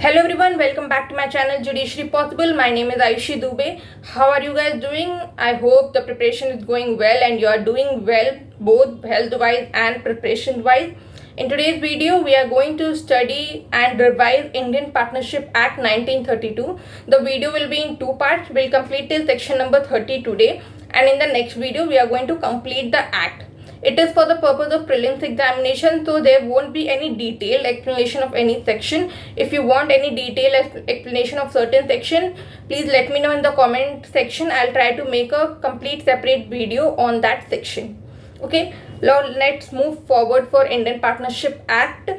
Hello everyone, welcome back to my channel Judiciary Possible. My name is Aishi Dubey. How are you guys doing? I hope the preparation is going well and you are doing well both health wise and preparation wise. In today's video, we are going to study and revise Indian Partnership Act 1932. The video will be in two parts. We'll complete till section number 30 today, and in the next video, we are going to complete the act. It is for the purpose of prelims examination, so there won't be any detailed explanation of any section. If you want any detailed explanation of certain section, please let me know in the comment section. I'll try to make a complete separate video on that section. Okay, now let's move forward for Indian Partnership Act.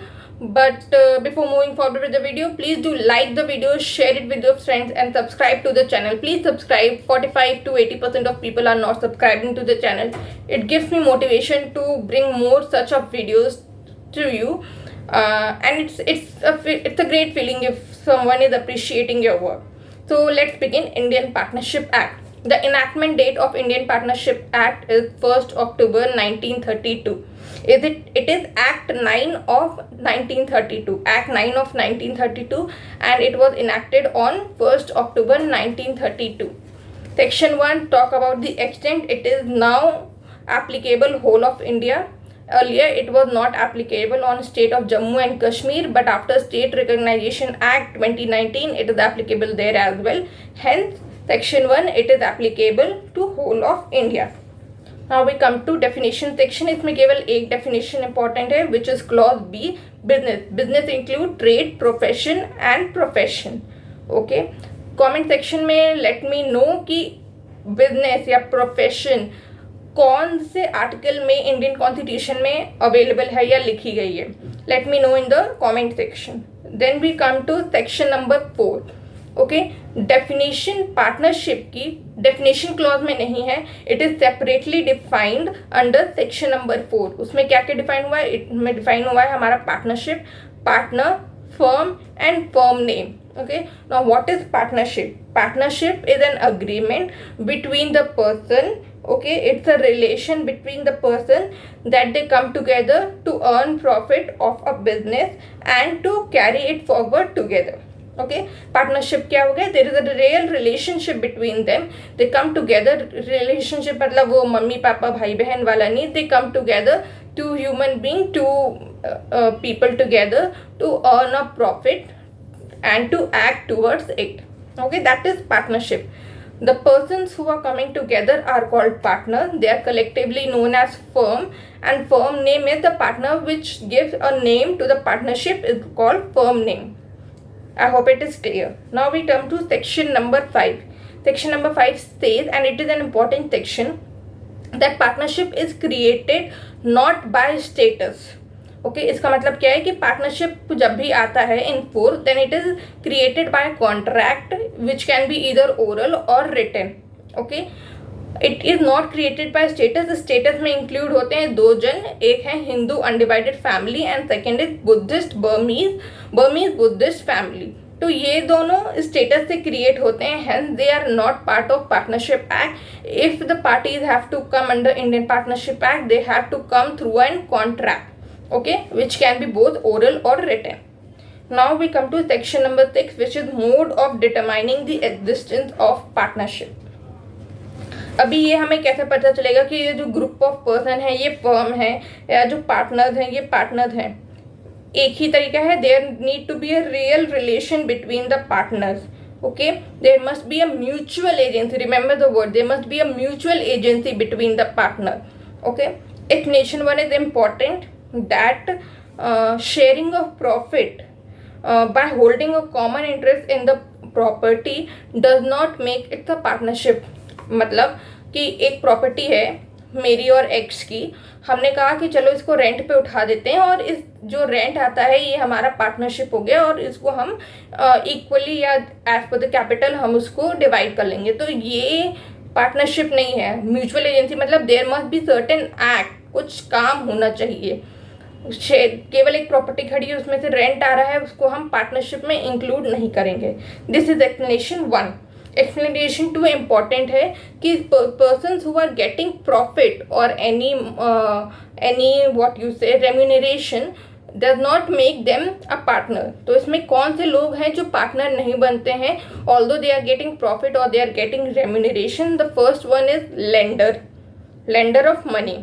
But before moving forward with the video, please do like the video, share it with your friends and subscribe to the channel. Please subscribe. 45 to 80% of people are not subscribing to the channel. It gives me motivation to bring more such of videos to you, and it's a great feeling if someone is appreciating your work. So let's begin. Indian Partnership Act. The enactment date of Indian Partnership Act is 1st October 1932. It is Act 9 of 1932. Act 9 of 1932, and it was enacted on 1st October 1932. Section 1 talk about the extent. It is now applicable whole of India. Earlier it was not applicable on state of Jammu and Kashmir, but after State Recognition Act 2019 it is applicable there as well. Hence Section 1 it is applicable to whole of India. Now we come to definition section. इसमें केवल एक definition important है, which is clause B, business. Business include trade, profession and profession. Okay. Comment section में let me know कि business या profession कौन से article में इंडियन कॉन्स्टिट्यूशन में अवेलेबल है या लिखी गई है. Let me know in the comment section. Then we come to section number 4. Okay, definition partnership की डेफिनेशन क्लॉज में नहीं है. It is separately defined under section number 4. उसमें क्या क्या डिफाइन हुआ है? इसमें डिफाइन हुआ है हमारा partnership, partner, firm and firm name. Okay, now what is partnership? Partnership is an agreement between the person. Okay, it's a relation between the person that they come together to earn profit of a business and to carry it forward together. Okay, partnership क्या हो गया? There is a real relationship between them. They come together. Relationship मतलब वो mummy papa भाई बहन वाला नहीं. They come together, two human being, two people together to earn a profit and to act towards it. Okay, that is partnership. The persons who are coming together are called partners. They are collectively known as firm, and firm name is the partner which gives a name to the partnership is called firm name. I hope it is clear. Now we come to section number 5. Section number 5 says, and it is an important section, that partnership is created not by status. Okay, इसका मतलब क्या है कि partnership जब भी आता है in force, then it is created by contract which can be either oral or written. Okay, it is not created by status. Status में इंक्लूड होते हैं दो जन. एक है Hindu undivided family and second is Buddhist Burmese Buddhist family. तो ये दोनों स्टेटस से क्रिएट होते हैं. Hence they are not part of partnership act. If the parties have to come under Indian partnership act, they have to come through an contract. Okay, which can be both oral or written. Now we come to section number 6, which is mode of determining the existence of partnership. अभी ये हमें कैसे पता चलेगा कि ये जो group of person है ये फर्म है या जो पार्टनर्स हैं ये पार्टनर्स हैं? एक ही तरीका है. There need to be a real relation between the partners. Okay, there must be a mutual agency. Remember the word. There must be a mutual agency between the partner. Okay, explanation 1 is important. That sharing of profit by holding a common interest in the property does not make it a partnership. मतलब कि एक property है मेरी और x की, हमने कहा कि चलो इसको रेंट पे उठा देते हैं और इस जो रेंट आता है ये हमारा पार्टनरशिप हो गया और इसको हम इक्वली या एज पर द कैपिटल हम उसको डिवाइड कर लेंगे. तो ये पार्टनरशिप नहीं है. म्यूचुअल एजेंसी मतलब there must be certain act, कुछ काम होना चाहिए. केवल एक प्रॉपर्टी खड़ी है उसमें से रेंट आ रहा है, उसको हम पार्टनरशिप में इंक्लूड नहीं करेंगे. This is explanation 1. Explanation 2 important है कि persons who are getting profit और any what you say remuneration does not make them a partner. तो इसमें कौन से लोग हैं जो पार्टनर नहीं बनते हैं although they are getting profit or they are getting remuneration? The first one is lender of money,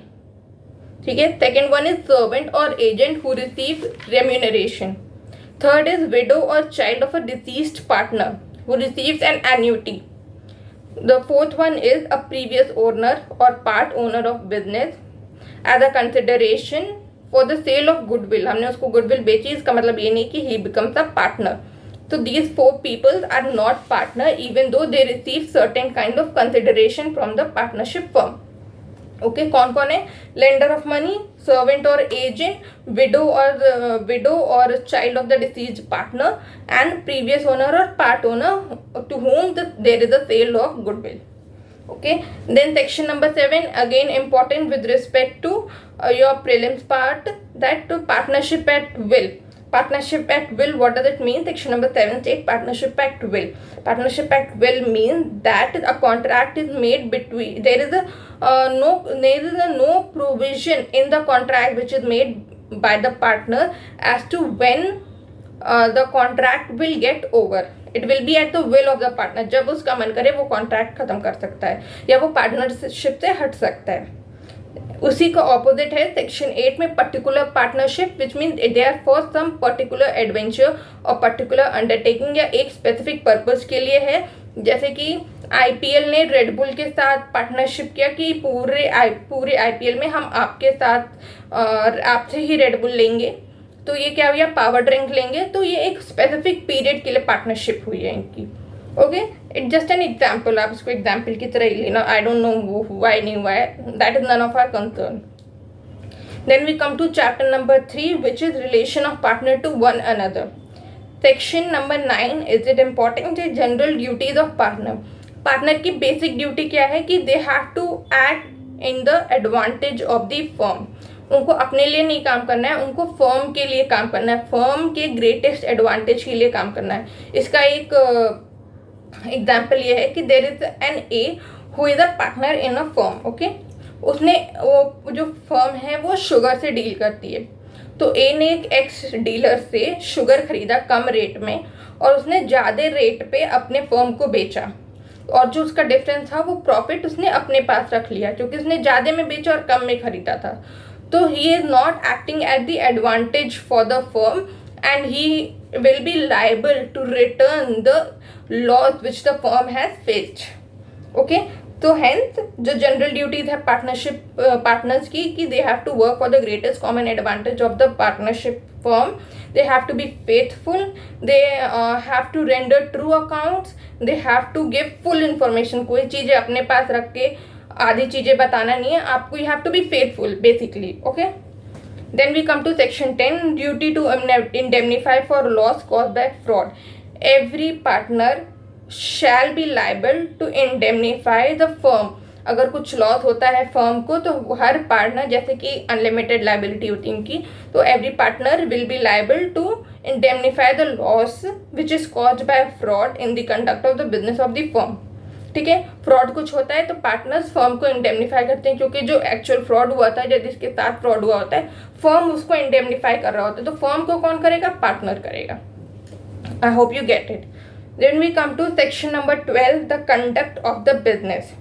ठीक है। Second one is servant or agent who receive remuneration. Third is widow or child of a deceased partner who receives an annuity. The fourth one is a previous owner or part owner of business as a consideration for the sale of goodwill। हमने उसको goodwill बेची, इसका मतलब ये नहीं कि he becomes a partner। So these four people are not partner even though they receive certain kind of consideration from the partnership firm। Okay कौन कौन है? Lender of money, servant or agent, widow or child of the deceased partner and previous owner or part owner to whom there is a sale of goodwill. okay, then section number 7 again important with respect to your prelims part, that partnership at will। Partnership at will, what does it mean? Section number 7 states partnership at will। Partnership at will means that a contract is made between, there is no provision in the contract which is made by the partner as to when the contract will get over। It will be at the will of the partner। जब उसका मन करे वो contract खत्म कर सकता है या वो पार्टनरशिप से हट सकता है। उसी का ऑपोजिट है सेक्शन 8 में particular partnership, which mean they are for some particular adventure और पर्टिकुलर अंडरटेकिंग या एक स्पेसिफिक पर्पस के लिए है। जैसे कि आईपीएल ने रेडबुल के साथ पार्टनरशिप किया कि पूरे आईपीएल में हम आपके साथ आपसे ही रेडबुल लेंगे, तो ये क्या हुआ, पावर ड्रिंक लेंगे, तो ये एक स्पेसिफिक पीरियड के लिए पार्टनरशिप हुई है इनकी। Okay, it just an example, आप इसको एग्जाम्पल की तरह ही लेना। आई डोंट नो वो हुआ है नहीं हुआ है, that is none of our concern. Then we come to chapter number 3 which is relation of partner to one another. Section number 9 is it important, general duties of partner. Partner की basic duty क्या है कि they have to act in the advantage of the firm. उनको अपने लिए नहीं काम करना है, उनको फर्म के लिए काम करना है, फर्म के ग्रेटेस्ट एडवांटेज के लिए काम करना है। इसका एक एग्जाम्पल ये है कि there is an A who is a partner in a firm. Okay, उसने वो जो फर्म है वो शुगर से डील करती है, तो ए ने एक एक्स डीलर से शुगर खरीदा कम रेट में और उसने ज़्यादा रेट पे अपने फर्म को बेचा, और जो उसका डिफरेंस था वो प्रॉफिट उसने अपने पास रख लिया क्योंकि उसने ज़्यादा में बेचा और कम में खरीदा था। तो he is not acting at the advantage for the firm and he will be liable to return the loss which the firm has faced. Okay, तो हेंस जो जनरल ड्यूटीज है पार्टनर्स की कि they have to work for the greatest common advantage of the partnership firm, they have to be faithful, they have to render true accounts, they have to give full information। कोई चीज़ें अपने पास रख के आधी चीज़ें बताना नहीं है आपको, you have to be faithful basically। okay, then we come to section 10, duty to indemnify for loss caused by fraud। every partner shall be liable to indemnify the firm। अगर कुछ लॉस होता है फर्म को तो हर partner, जैसे कि unlimited liability होती है उनकी, तो every partner will be liable to indemnify the loss which is caused by fraud in the conduct of the business of the firm. ठीक है, फ्रॉड कुछ होता है तो पार्टनर्स फर्म को इंडेमनीफाई करते हैं, क्योंकि जो एक्चुअल फ्रॉड हुआ था या जिसके साथ फ्रॉड हुआ होता है फर्म उसको इंडेमनीफाई कर रहा होता है, तो फर्म को कौन करेगा, पार्टनर करेगा। I hope you get it. Then we come to section number 12, the conduct of the business.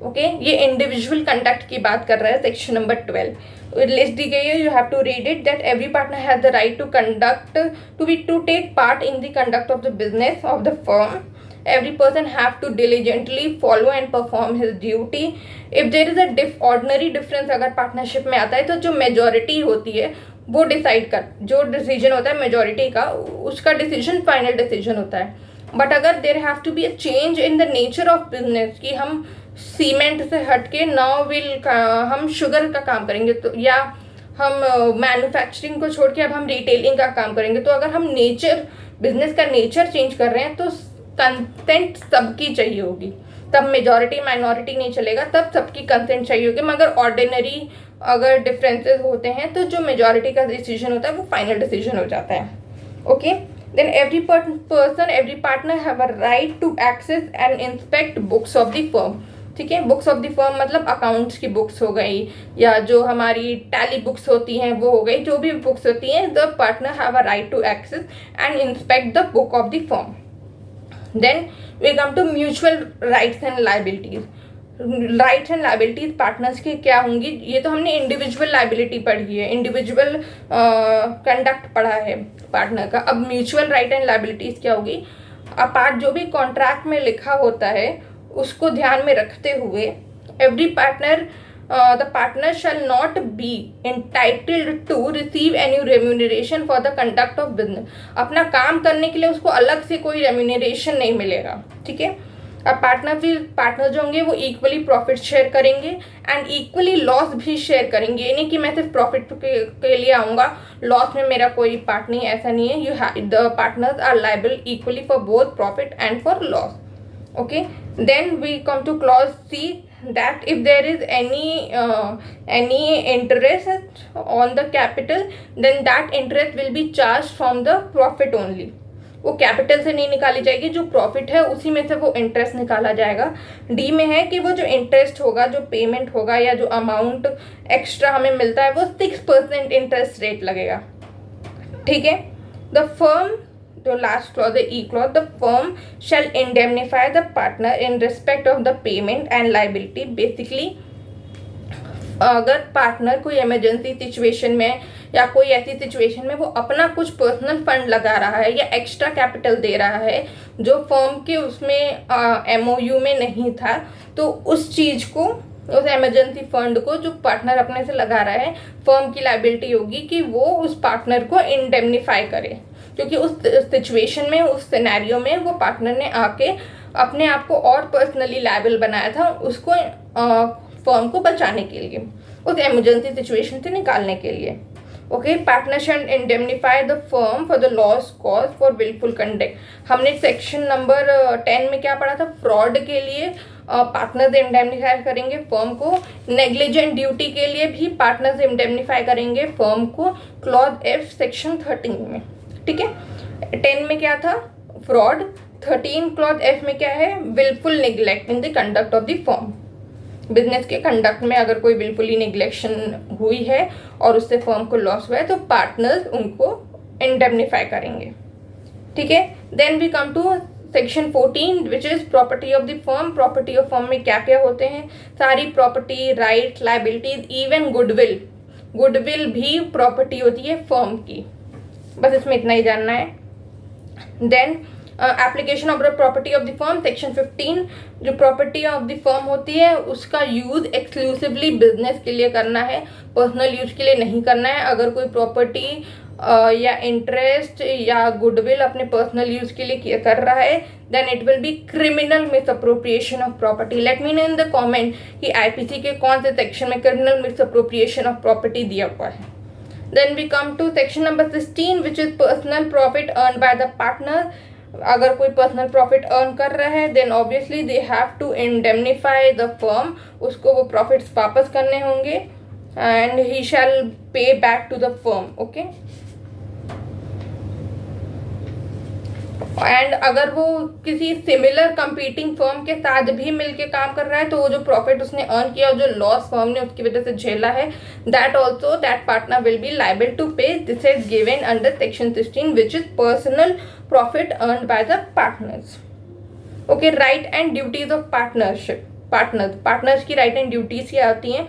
Okay, ये इंडिविजुअल कंडक्ट की बात कर रहा है सेक्शन नंबर 12। लिस्ट दी गई है, you have to read it, that every partner has the right to conduct to take part in the conduct of the business of the firm. Every person have to diligently follow and perform his duty. If there is a ordinary difference अगर partnership में आता है तो जो majority होती है वो decide कर, जो डिसीजन होता है मेजोरिटी का, उसका डिसीजन फाइनल डिसीजन होता है। बट अगर there have to be a change in the nature of business कि हम सीमेंट से हट के नाउ हम शुगर का काम करेंगे, तो या हम मैन्युफैक्चरिंग को छोड़ के अब हम रिटेलिंग का काम करेंगे, तो अगर हम बिजनेस का नेचर चेंज कर रहे हैं तो कंसेंट सबकी चाहिए होगी, तब मेजॉरिटी माइनॉरिटी नहीं चलेगा, तब सबकी कंसेंट चाहिए होगी। मगर ऑर्डिनरी अगर डिफरेंसेस होते हैं तो जो मेजॉरिटी का डिसीजन होता है वो फाइनल डिसीजन हो जाता है। Okay, then every partner have a right to access and inspect books of the firm। ठीक है। बुक्स ऑफ द फर्म मतलब अकाउंट्स की बुक्स हो गई, या जो हमारी टैली बुक्स होती हैं वो हो गई, जो भी बुक्स होती हैं, the partner have a right to access and inspect the book of the firm. Then we come to mutual rights and liabilities. Rights and liabilities partners की क्या होंगी, ये तो हमने इंडिविजुअल लाइबिलिटी पढ़ी है, इंडिविजुअल कंडक्ट पढ़ा है पार्टनर का। अब म्यूचुअल राइट एंड लाइबिलिटीज क्या होगी, अपार्ट जो भी कॉन्ट्रैक्ट में लिखा होता है उसको ध्यान में रखते हुए every partner the partner shall not be entitled to receive any remuneration for the conduct of business. अपना काम करने के लिए उसको अलग से कोई रेम्यूनरेशन नहीं मिलेगा, ठीक है। अब पार्टनर जो होंगे वो इक्वली प्रॉफिट शेयर करेंगे एंड इक्वली लॉस भी शेयर करेंगे। ये नहीं कि मैं सिर्फ प्रॉफिट के लिए आऊँगा, लॉस में मेरा कोई पार्ट नहीं, ऐसा नहीं है। The partners are liable equally for both profit and for loss. Okay, then we come to clause C, that if there is any interest on the capital, then that interest will be charged from the profit only. वो capital से नहीं निकाली जाएगी, जो profit है उसी में से वो इंटरेस्ट निकाला जाएगा। डी में है कि वो जो इंटरेस्ट होगा, जो पेमेंट होगा या जो अमाउंट एक्स्ट्रा हमें मिलता है वो 6% इंटरेस्ट रेट लगेगा, ठीक है। द फर्म, तो लास्ट क्लॉज है E clause, the firm shall indemnify the partner in respect of the payment and liability. Basically अगर पार्टनर कोई इमरजेंसी सिचुएशन में या कोई ऐसी सिचुएशन में वो अपना कुछ पर्सनल फंड लगा रहा है या एक्स्ट्रा कैपिटल दे रहा है जो फर्म के उसमें MOU में नहीं था, तो उस चीज़ को, उस इमरजेंसी फंड को जो पार्टनर अपने से लगा रहा है, फर्म की लाइबिलिटी होगी कि वो उस पार्टनर को इंडेमनीफाई करे, क्योंकि उस सिचुएशन में, उस सिनेरियो में वो पार्टनर ने आके अपने आप को और पर्सनली लायबल बनाया था उसको फर्म को बचाने के लिए, उस इमरजेंसी सिचुएशन से निकालने के लिए। Okay, partner shall indemnify the firm for the loss cause for willful conduct. हमने सेक्शन नंबर 10 में क्या पढ़ा था, फ्रॉड के लिए पार्टनर्स इंडेमनीफाई करेंगे फर्म को, नेग्लिजेंट ड्यूटी के लिए भी पार्टनर्स इंडेमनीफाई करेंगे फर्म को, क्लॉज F सेक्शन 13 में, ठीक है। 10 में क्या था, फ्रॉड। 13 क्लॉज F में क्या है, willful neglect in the conduct of the firm. Business के कंडक्ट में अगर कोई विलफुली निग्लेक्शन हुई है और उससे फर्म को लॉस हुआ है तो पार्टनर्स उनको इंडेमनीफाई करेंगे, ठीक है। Then we come to section 14 which is property of the firm. Property of firm में क्या क्या होते हैं, सारी property, right, liabilities, even goodwill. Goodwill भी प्रॉपर्टी होती है फर्म की, बस इसमें इतना ही जानना है। Then application of the property of the firm, section 15, जो प्रॉपर्टी ऑफ द फर्म होती है उसका यूज एक्सक्लूसिवली बिजनेस के लिए करना है, पर्सनल यूज के लिए नहीं करना है। अगर कोई प्रॉपर्टी या इंटरेस्ट या गुडविल अपने पर्सनल यूज के लिए कर रहा है then it will be criminal misappropriation of property. Let me know in the comment कि IPC के कौन से सेक्शन में क्रिमिनल मिसअप्रोप्रिएशन ऑफ प्रॉपर्टी दिया हुआ है। Then we come to section number 16 which is personal profit earned by the partner. अगर कोई पर्सनल प्रॉफिट अर्न कर रहा है then obviously they have to indemnify the firm, उसको वो प्रॉफिट्स वापस करने होंगे and he shall pay back to the firm, okay. And अगर वो किसी सिमिलर कंपीटिंग फर्म के साथ भी मिलके काम कर रहा है तो वो जो प्रॉफिट उसने अर्न किया और जो लॉस फर्म ने उसकी वजह से झेला है that also that partner will be liable to pay. This is given under section 16 which is personal profit earn by the partners, okay. Right and duties of partnership. Partners की right and duties क्या होती हैं,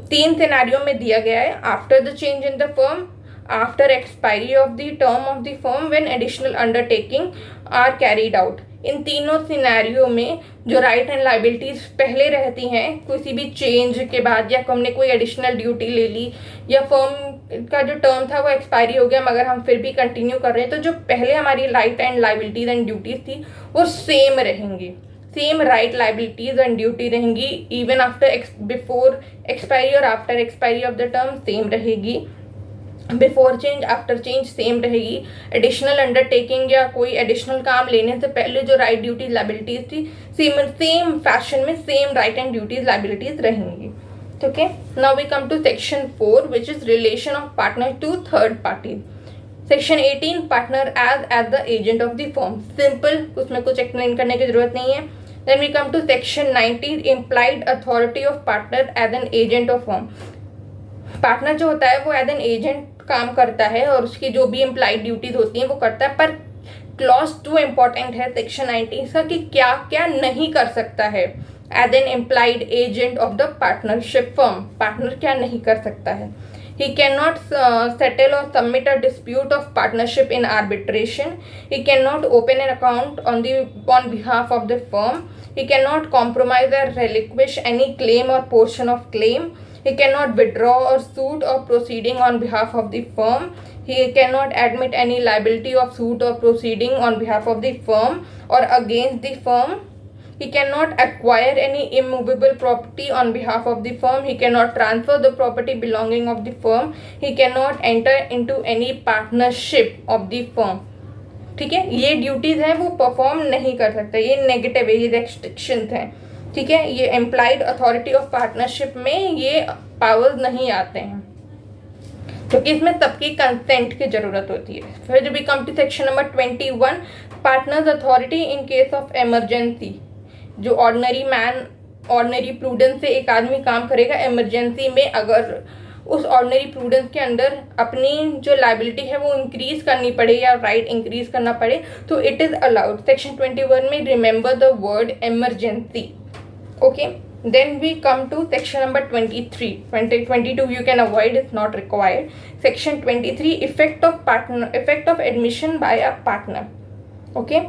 3 scenario में दिया गया है। After the change in the firm, after expiry of the term of the firm, when additional undertaking are carried out। इन तीनों scenario में जो राइट एंड लाइबिलिटीज पहले रहती हैं किसी भी चेंज के बाद, या हमने कोई एडिशनल ड्यूटी ले ली या फर्म का जो टर्म था वो एक्सपायरी हो गया मगर हम फिर भी कंटिन्यू कर रहे हैं, तो जो पहले हमारी right and liabilities and duties थी वो सेम रहेंगी, same right liabilities and duty रहेंगी even after before expiry or after expiry of the term same रहेगी, before change after change same रहेगी। एडिशनल अंडरटेकिंग या कोई एडिशनल काम लेने से पहले जो राइट ड्यूटीज लाइबिलिटीज थी सेम फैशन में same right and duties liabilities रहेंगी, ठीक है। Now we come to section 4 which is relation of partner to third party. Section 18 partner as the agent of the firm. Simple, उसमें कुछ explain करने की जरूरत नहीं है। Then we come to section 90, implied authority of partner as an agent of firm. Partner जो होता है वो एज एन एजेंट काम करता है और उसकी जो भी इम्प्लाइड ड्यूटीज होती हैं वो करता है, पर क्लॉज 2 इम्पॉर्टेंट है सेक्शन 90 इसका कि क्या क्या नहीं कर सकता है as an implied agent of the partnership firm. Partner क्या नहीं कर सकता है? He cannot settle or submit a dispute of partnership in arbitration. He cannot open an account on behalf of the firm. He cannot compromise or relinquish any claim or portion of claim. He cannot withdraw or suit or proceeding on behalf of the firm. He cannot admit any liability of suit or proceeding on behalf of the firm or against the firm. He cannot acquire any immovable property on behalf of the firm. He cannot transfer the property belonging of the firm. He cannot enter into any partnership of the firm. ठीक है, ये duties हैं वो perform नहीं कर सकता. ये negative है, ये रेस्ट्रिक्शंस हैं. ठीक है, ये एम्प्लाइड अथॉरिटी ऑफ पार्टनरशिप में ये पावर्स नहीं आते हैं क्योंकि इसमें सबकी कंसेंट की जरूरत होती है. फिर we come to section number 21, partners authority in case of emergency. जो ऑर्डिनरी प्रूडेंस से एक आदमी काम करेगा, इमरजेंसी में अगर उस ऑर्डिनरी प्रूडेंस के अंदर अपनी जो लाइबिलिटी है वो इंक्रीज करनी पड़े या राइट इंक्रीज करना पड़े तो इट इज़ अलाउड. सेक्शन 21 में remember the word emergency. Okay, then we come to section number 23. 22 you can avoid, it's not required. Section 23, effect of admission by a partner. Okay,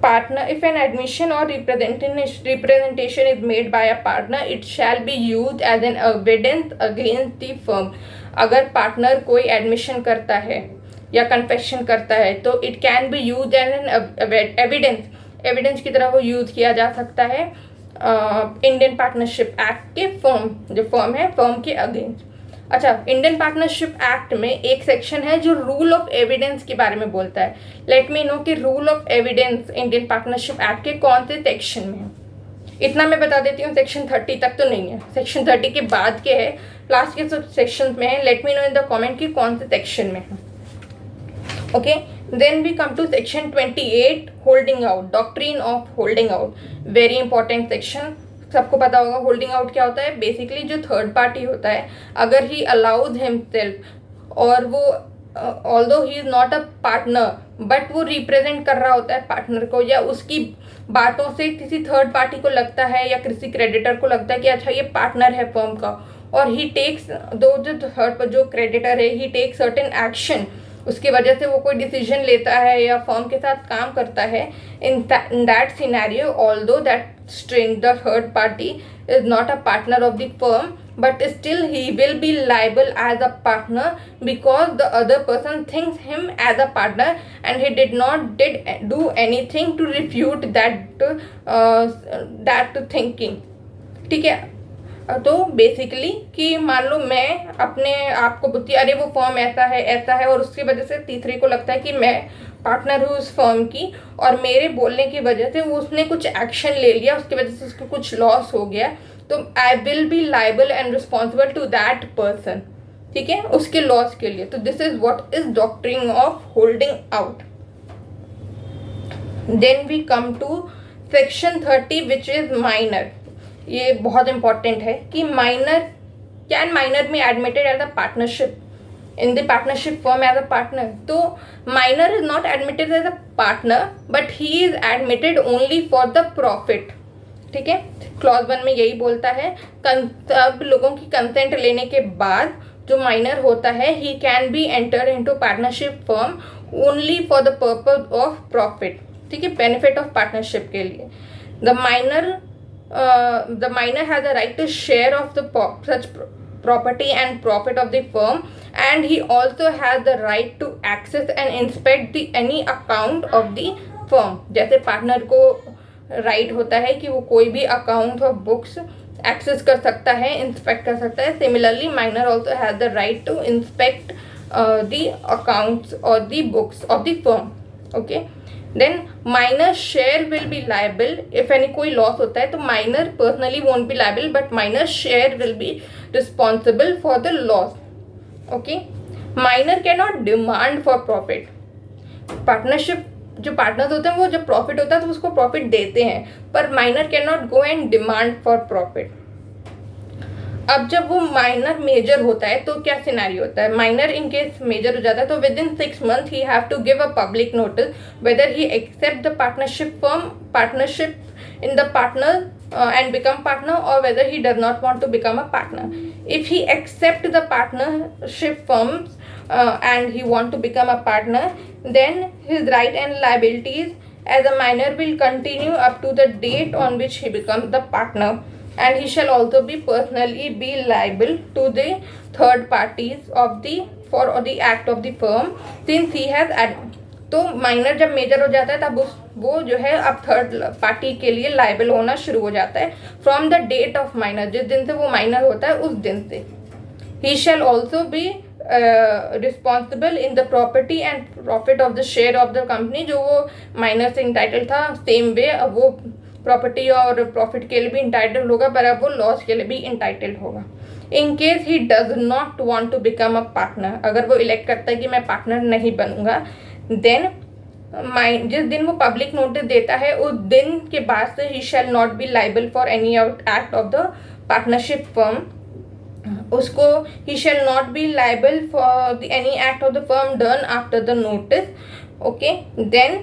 partner, if an admission or representation is made by a partner, it shall be used as an evidence against the firm. अगर partner कोई admission करता है या confession करता है तो it can be use as an evidence की तरह वो यूज किया जा सकता है इंडियन पार्टनरशिप एक्ट के फर्म है फर्म के अगेंस्ट. अच्छा, इंडियन पार्टनरशिप एक्ट में एक सेक्शन है जो रूल ऑफ एविडेंस के बारे में बोलता है. लेट मी नो कि rule of evidence Indian partnership act के कौन से सेक्शन में है. इतना मैं बता देती हूँ, सेक्शन 30 तक तो नहीं है, सेक्शन 30 के बाद के है, लास्ट के सेक्शन में है. Let me know in the comment कि कौन से सेक्शन में है. Okay, then we come to section 28, holding out, doctrine of holding out. Very important section. सबको पता होगा होल्डिंग आउट क्या होता है. बेसिकली जो थर्ड पार्टी होता है, अगर ही अलाउज हिमसेल्फ और वो although he is not a partner but वो रिप्रेजेंट कर रहा होता है पार्टनर को, या उसकी बातों से किसी थर्ड पार्टी को लगता है या किसी क्रेडिटर को लगता है कि अच्छा ये पार्टनर है फर्म का, और ही टेक्स जो क्रेडिटर है ही टेक्स सर्टेन एक्शन, उसकी वजह से वो कोई डिसीजन लेता है या फर्म के साथ काम करता है. In that scenario although that the third party is not a partner of the firm, but still he will be liable as a partner because the other person thinks him as a partner and he did do anything to refute that thinking. ठीक है, तो basically कि मान लो मैं अपने आप को बोलती अरे वो फर्म ऐसा है और उसकी वजह से तीसरे को लगता है कि मैं पार्टनर हूँ उस फर्म की, और मेरे बोलने की वजह से वो उसने कुछ एक्शन ले लिया, उसकी वजह से उसको कुछ लॉस हो गया, तो I will be liable and responsible to that person. ठीक है, उसके लॉस के लिए. तो this is what is doctrine of holding out. Then we come to section 30 which is minor. ये बहुत इंपॉर्टेंट है कि माइनर में admitted as a partnership in the partnership firm as a partner. तो minor is not admitted as a partner but he is admitted only for the profit. ठीक है, clause 1 में यही बोलता है. सब लोगों की कंसेंट लेने के बाद जो माइनर होता है he can be entered into partnership firm only for the purpose of profit. ठीक है, बेनिफिट ऑफ पार्टनरशिप के लिए. The minor has a right to share of the such property and profit of the firm, and he also has the right to access and inspect any account of the firm. जैसे partner को right होता है कि वो कोई भी account और books access कर सकता है, इंस्पेक्ट कर सकता है, similarly minor also has the right to inspect the accounts or the books of the firm. Okay, then minor share will be liable if any कोई लॉस होता है तो minor personally won't be liable but minor share will be responsible for the loss. Okay, minor can not demand for profit. Partnership जो partners होते हैं वो जब profit होता है तो उसको प्रॉफिट देते हैं, पर minor can not go and demand for profit. अब जब वो माइनर मेजर होता है तो क्या सिनेरियो होता है, माइनर इन केस मेजर हो जाता है तो within 6 months he have to give a public notice whether he accept the partnership in the partner and become partner, or whether he does not want to become a partner. If he accept the partnership firms and he want to become a partner, then his right and liabilities as a minor will continue up to the date on which he becomes the partner, and he shall also be personally be liable to the third parties of the for the act of the firm since he has तो minor जब major हो जाता है तब वो जो है अब थर्ड पार्टी के लिए लाइबल होना शुरू हो जाता है from the date of minor, जिस दिन से वो माइनर होता है उस दिन से। He shall also be responsible in the property and profit of the share of the company, जो वो माइनर से इंटाइटल था सेम वे अब वो प्रॉपर्टी और प्रॉफिट के लिए भी इंटाइटल होगा, पर अब वो लॉस के लिए भी इंटाइटल होगा। In case he does not want to become a partner, अगर वो इलेक्ट करता है कि मैं पार्टनर नहीं बनूंगा, देन जिस दिन वो पब्लिक नोटिस देता है उस दिन के बाद से he shall not be liable for any act of the partnership firm, उसको he shall not be liable for any act of the firm done after the notice. Okay, then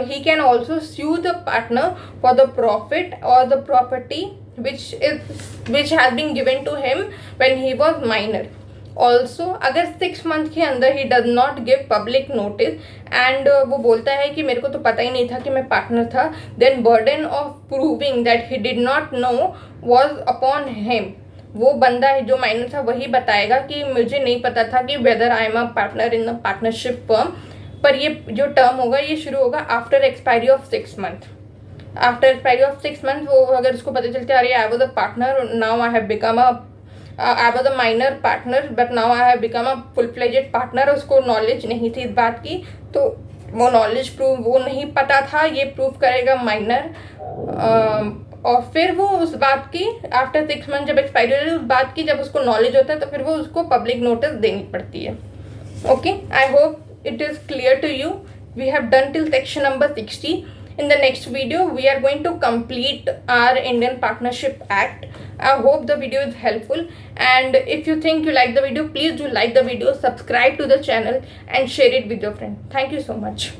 he can also sue the partner for the profit or the property which has been given to him when he was minor. Also अगर 6 months के अंदर ही does not give public notice and वो बोलता है कि मेरे को तो पता ही नहीं था कि मैं पार्टनर था, then burden of proving that he did not know was upon him. वो बंदा है जो माइनर था वही बताएगा कि मुझे नहीं पता था कि whether I am a partner in the partnership firm, पर ये जो टर्म होगा ये शुरू होगा after expiry of 6 months। After expiry of 6 months वो अगर उसको पता चलता है अरे I was a partner, now I have become a I was a minor partner but now I have become a full-fledged partner, उसको नॉलेज नहीं थी इस बात की, तो वो नॉलेज प्रूव वो नहीं पता था ये प्रूव करेगा माइनर, और फिर वो उस बात की आफ्टर 6 months जब एक्सपायरी हो उस बात की जब उसको नॉलेज होता है तो फिर वो उसको पब्लिक नोटिस देनी पड़ती है। Okay, I hope it is clear to you. We have done till section number 60. In the next video, we are going to complete our Indian Partnership Act. I hope the video is helpful, and if you think you like the video, please do like the video, subscribe to the channel and share it with your friend. Thank you so much.